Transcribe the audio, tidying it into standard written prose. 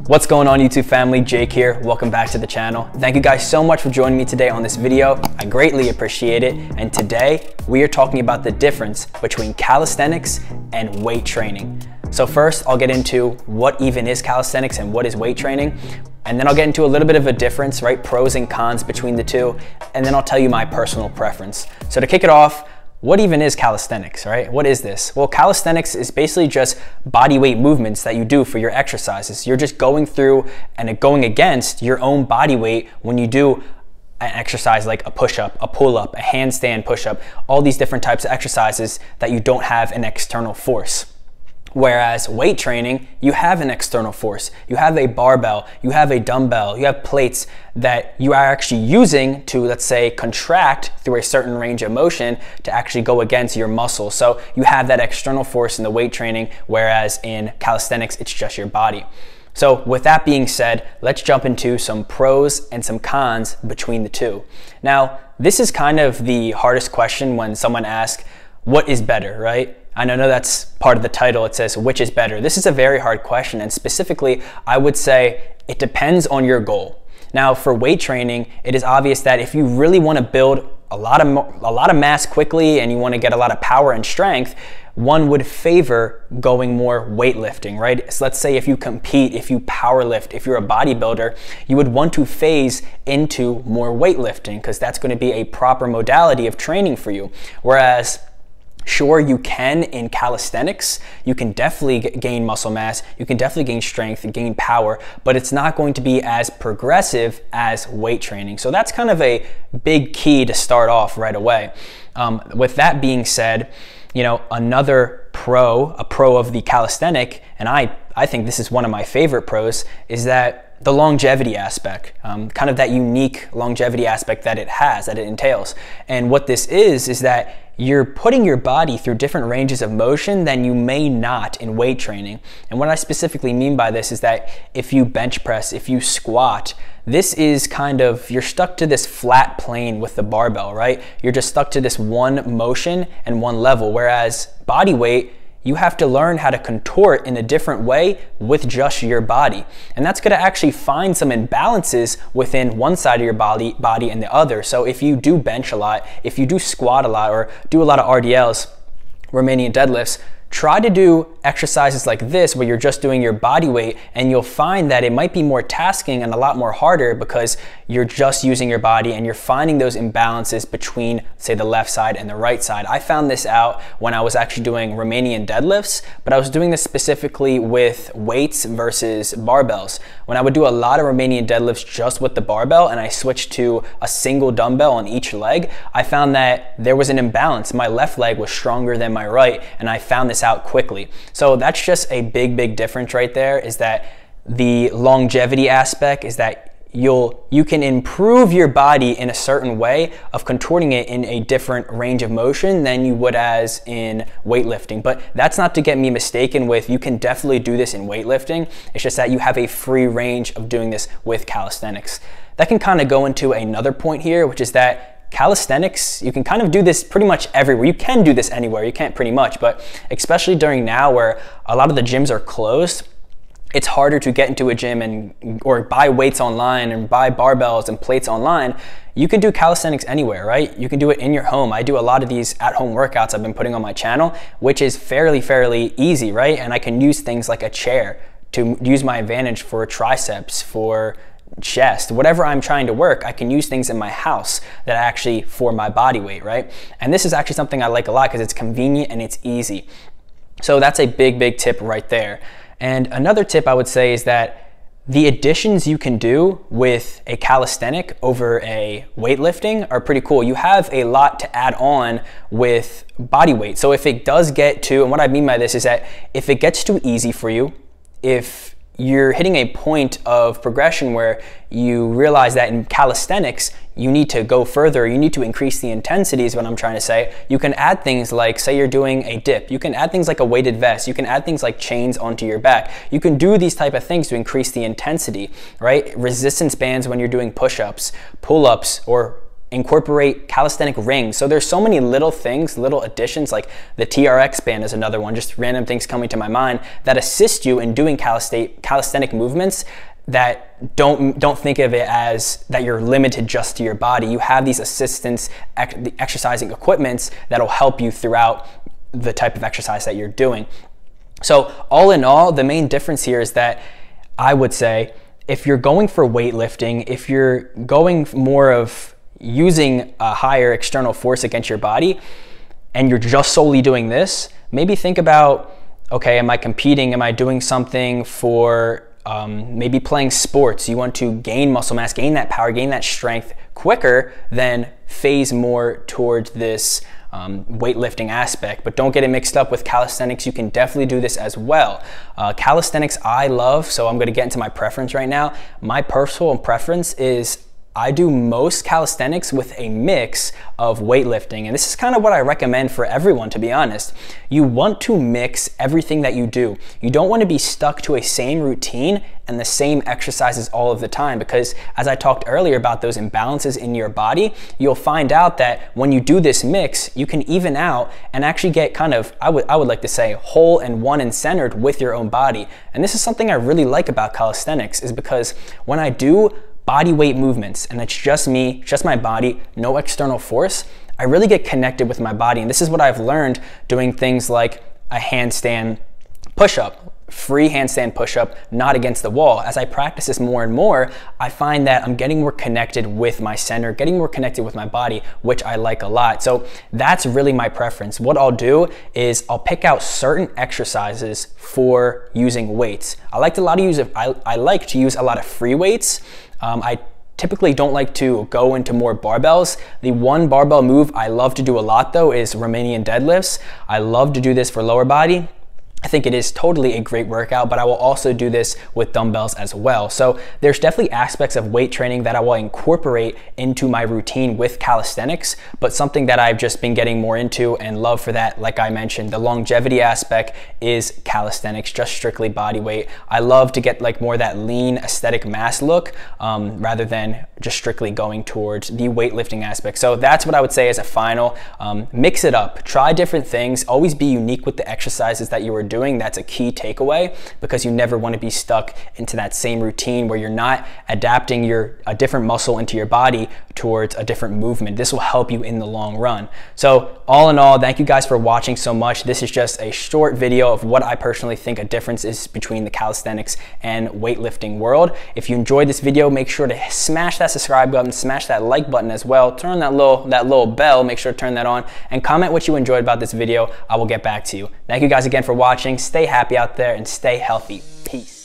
What's going on, YouTube family? Jake here. Welcome back to the channel. Thank you guys so much for joining me today on this video. I greatly appreciate it. And today we are talking about the difference between calisthenics and weight training. So first, I'll get into what even is calisthenics and what is weight training. And then I'll get into a little bit of a difference, right? Pros and cons between the two. And then I'll tell you my personal preference. So to kick it off, what even is calisthenics, right? What is this? Well, calisthenics is basically just body weight movements that you do for your exercises. You're just going through and going against your own body weight when you do an exercise like a push-up, a pull-up, a handstand push-up, all these different types of exercises that you don't have an external force. Whereas weight training, you have an external force. You have a barbell, you have a dumbbell, you have plates that you are actually using to, let's say, contract through a certain range of motion to actually go against your muscles. So you have that external force in the weight training, whereas in calisthenics, it's just your body. So with that being said, let's jump into some pros and some cons between the two. Now, this is kind of the hardest question when someone asks, what is better, right? I know that's part of the title. It says, which is better? This is a very hard question. And specifically, I would say it depends on your goal. Now, for weight training, it is obvious that if you really want to build a lot of mass quickly and you want to get a lot of power and strength, one would favor going more weightlifting, right? So let's say if you compete, if you power lift, if you're a bodybuilder, you would want to phase into more weightlifting because that's going to be a proper modality of training for you. Whereas sure, you can in calisthenics, you can definitely gain muscle mass, you can definitely gain strength and gain power, but it's not going to be as progressive as weight training. So that's kind of a big key to start off right away. With that being said, you know, another pro, a pro of the calisthenic, and I think this is one of my favorite pros, is that the longevity aspect, kind of that unique longevity aspect that it has, that it entails. And what this is that you're putting your body through different ranges of motion than you may not in weight training. And what I specifically mean by this is that if you bench press, if you squat, this is kind of, you're stuck to this flat plane with the barbell, right? You're just stuck to this one motion and one level, whereas body weight, you have to learn how to contort in a different way with just your body. And that's gonna actually find some imbalances within one side of your body and the other. So if you do bench a lot, if you do squat a lot or do a lot of RDLs, Romanian deadlifts, try to do exercises like this where you're just doing your body weight, and you'll find that it might be more tasking and a lot more harder because you're just using your body and you're finding those imbalances between, say, the left side and the right side. I found this out when I was actually doing Romanian deadlifts, but I was doing this specifically with weights versus barbells. When I would do a lot of Romanian deadlifts just with the barbell and I switched to a single dumbbell on each leg, I found that there was an imbalance. My left leg was stronger than my right, and I found this out quickly. So that's just a big difference right there, is that the longevity aspect is that you can improve your body in a certain way of contorting it in a different range of motion than you would as in weightlifting. But that's not to get me mistaken with, you can definitely do this in weightlifting. It's just that you have a free range of doing this with calisthenics. That can kind of go into another point here, which is that calisthenics, you can kind of do this pretty much everywhere. You can do this anywhere, you can't pretty much, but especially during now where a lot of the gyms are closed, it's harder to get into a gym or buy weights online and buy barbells and plates online. You can do calisthenics anywhere, right? You can do it in your home. I do a lot of these at-home workouts I've been putting on my channel, which is fairly easy, right? And I can use things like a chair to use my advantage for triceps, for chest, whatever I'm trying to work, I can use things in my house that actually for my body weight, right? And this is actually something I like a lot because it's convenient and it's easy. So that's a big tip right there. And another tip I would say is that the additions you can do with a calisthenic over a weightlifting are pretty cool. You have a lot to add on with body weight. So if it does get to, and what I mean by this is that if it gets too easy for you, if you're hitting a point of progression where you realize that in calisthenics, you need to go further, you need to increase the intensity is what I'm trying to say. You can add things like, say you're doing a dip, you can add things like a weighted vest, you can add things like chains onto your back. You can do these type of things to increase the intensity, right? Resistance bands when you're doing push-ups, pull-ups, or incorporate calisthenic rings. So there's so many little things, little additions, like the TRX band is another one, just random things coming to my mind that assist you in doing calisthenic movements that don't think of it as that you're limited just to your body. You have these assistants, the exercising equipments that'll help you throughout the type of exercise that you're doing. So all in all, the main difference here is that I would say if you're going for weightlifting, if you're going more of using a higher external force against your body and you're just solely doing this, maybe think about, okay, am I competing? Am I doing something for maybe playing sports? You want to gain muscle mass, gain that power, gain that strength quicker than phase more towards this weightlifting aspect. But don't get it mixed up with calisthenics. You can definitely do this as well. Calisthenics I love, so I'm going to get into my preference right now. My personal preference is I do most calisthenics with a mix of weightlifting, and this is kind of what I recommend for everyone, to be honest. You want to mix everything that you do. You don't want to be stuck to a same routine and the same exercises all of the time, because as I talked earlier about those imbalances in your body, you'll find out that when you do this mix, you can even out and actually get kind of, I would like to say, whole and one and centered with your own body. And this is something I really like about calisthenics, is because when I do body weight movements, and it's just me, just my body, no external force, I really get connected with my body. And this is what I've learned doing things like a handstand push-up, free handstand push-up, not against the wall. As I practice this more and more, I find that I'm getting more connected with my center, getting more connected with my body, which I like a lot. So that's really my preference. What I'll do is I'll pick out certain exercises for using weights. I like to use a lot of free weights. I typically don't like to go into more barbells. The one barbell move I love to do a lot though is Romanian deadlifts. I love to do this for lower body. I think it is totally a great workout, but I will also do this with dumbbells as well. So there's definitely aspects of weight training that I will incorporate into my routine with calisthenics, but something that I've just been getting more into and love for that, like I mentioned, the longevity aspect is calisthenics, just strictly body weight. I love to get like more of that lean aesthetic mass look rather than just strictly going towards the weightlifting aspect. So that's what I would say as a final. Mix it up, try different things, always be unique with the exercises that you are doing. That's a key takeaway, because you never want to be stuck into that same routine where you're not adapting a different muscle into your body towards a different movement. This will help you in the long run. So all in all, thank you guys for watching so much. This is just a short video of what I personally think a difference is between the calisthenics and weightlifting world. If you enjoyed this video, make sure to smash that subscribe button, smash that like button as well, turn that little bell, make sure to turn that on, and comment what you enjoyed about this video. I will get back to you. Thank you guys again for watching. Stay happy out there and stay healthy. Peace.